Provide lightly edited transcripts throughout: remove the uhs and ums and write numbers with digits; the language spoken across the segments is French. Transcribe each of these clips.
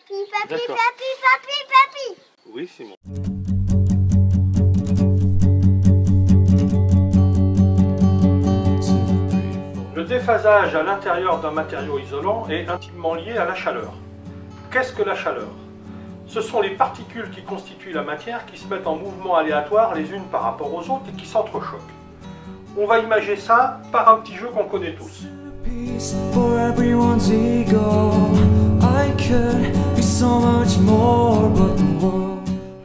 Papi, papi, papi, papi. Oui, Simon. Le déphasage à l'intérieur d'un matériau isolant est intimement lié à la chaleur. Qu'est-ce que la chaleur? Ce sont les particules qui constituent la matière qui se mettent en mouvement aléatoire les unes par rapport aux autres et qui s'entrechoquent. On va imaginer ça par un petit jeu qu'on connaît tous.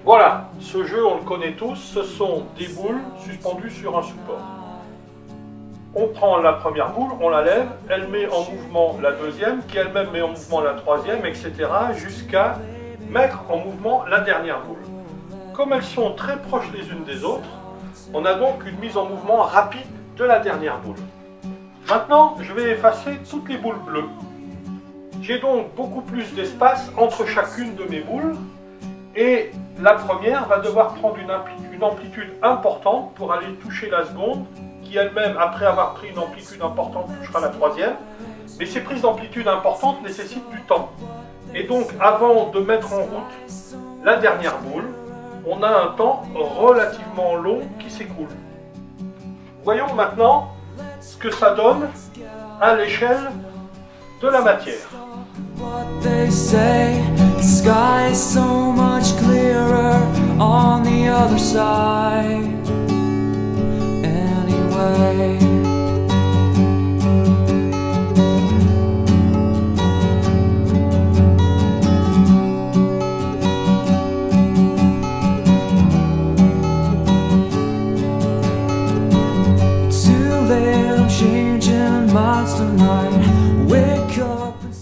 Voilà, ce jeu on le connaît tous, ce sont des boules suspendues sur un support. On prend la première boule, on la lève, elle met en mouvement la deuxième, qui elle-même met en mouvement la troisième, etc. jusqu'à mettre en mouvement la dernière boule. Comme elles sont très proches les unes des autres, on a donc une mise en mouvement rapide de la dernière boule. Maintenant, je vais effacer toutes les boules bleues. J'ai donc beaucoup plus d'espace entre chacune de mes boules et la première va devoir prendre une amplitude importante pour aller toucher la seconde qui elle-même, après avoir pris une amplitude importante, touchera la troisième. Mais ces prises d'amplitude importantes nécessitent du temps. Et donc, avant de mettre en route la dernière boule, on a un temps relativement long qui s'écoule. Voyons maintenant ce que ça donne à l'échelle de la matière.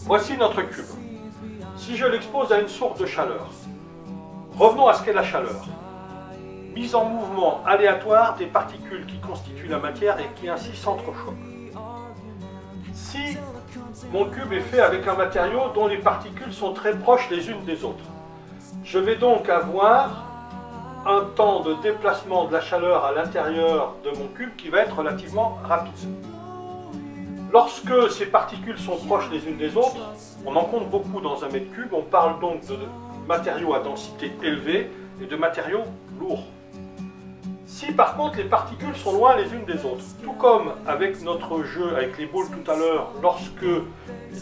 Voici notre cube. Si je l'expose à une source de chaleur, revenons à ce qu'est la chaleur. Mise en mouvement aléatoire des particules qui constituent la matière et qui ainsi s'entrechoquent. Si mon cube est fait avec un matériau dont les particules sont très proches les unes des autres, je vais donc avoir un temps de déplacement de la chaleur à l'intérieur de mon cube qui va être relativement rapide. Lorsque ces particules sont proches les unes des autres, on en compte beaucoup dans un mètre cube, on parle donc de matériaux à densité élevée et de matériaux lourds. Si par contre les particules sont loin les unes des autres, tout comme avec notre jeu avec les boules tout à l'heure, lorsque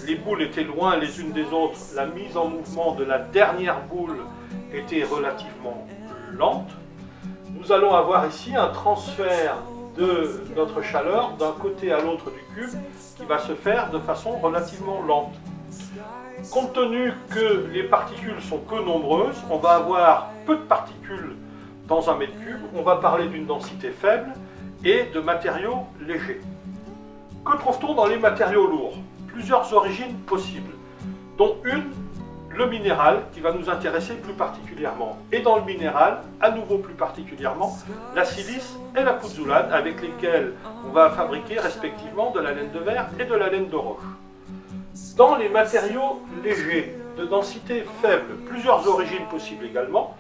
les boules étaient loin les unes des autres, la mise en mouvement de la dernière boule était relativement lente, nous allons avoir ici un transfert de notre chaleur d'un côté à l'autre du cube qui va se faire de façon relativement lente. Compte tenu que les particules sont peu nombreuses, on va avoir peu de particules dans un mètre cube, on va parler d'une densité faible et de matériaux légers. Que trouve-t-on dans les matériaux lourds? Plusieurs origines possibles, dont une, le minéral, qui va nous intéresser plus particulièrement. Et dans le minéral, à nouveau plus particulièrement, la silice et la pouzzolane, avec lesquelles on va fabriquer respectivement de la laine de verre et de la laine de roche. Dans les matériaux légers, de densité faible, plusieurs origines possibles également.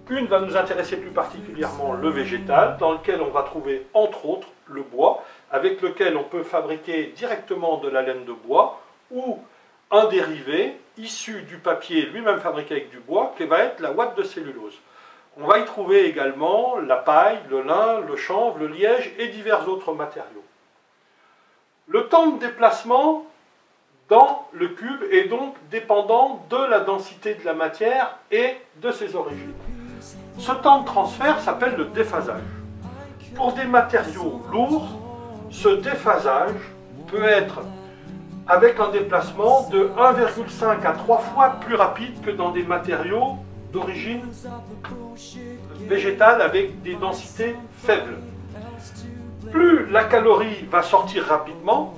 Une va nous intéresser plus particulièrement le végétal, dans lequel on va trouver entre autres le bois, avec lequel on peut fabriquer directement de la laine de bois, ou un dérivé issu du papier lui-même fabriqué avec du bois, qui va être la ouate de cellulose. On va y trouver également la paille, le lin, le chanvre, le liège et divers autres matériaux. Le temps de déplacement dans le cube est donc dépendant de la densité de la matière et de ses origines. Ce temps de transfert s'appelle le déphasage. Pour des matériaux lourds, ce déphasage peut être avec un déplacement de 1,5 à 3 fois plus rapide que dans des matériaux d'origine végétale avec des densités faibles. Plus la calorie va sortir rapidement,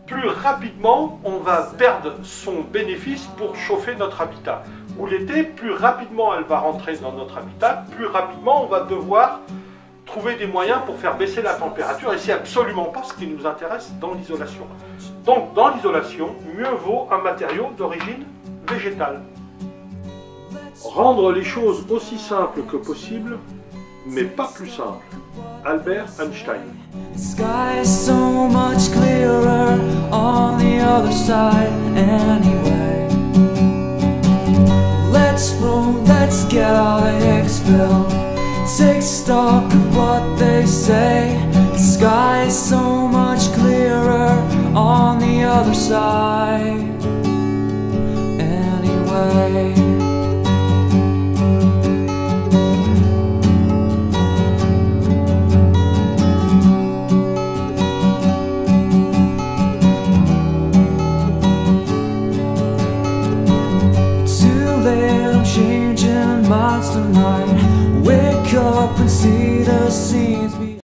plus rapidement on va perdre son bénéfice pour chauffer notre habitat. Ou l'été, plus rapidement elle va rentrer dans notre habitat, plus rapidement on va devoir trouver des moyens pour faire baisser la température, et c'est absolument pas ce qui nous intéresse dans l'isolation. Donc dans l'isolation, mieux vaut un matériau d'origine végétale. Rendre les choses aussi simples que possible, mais pas plus simples. Albert Einstein. The sky is so much clearer on the other side anyway. stock of what they say. The sky is so much clearer on the other side.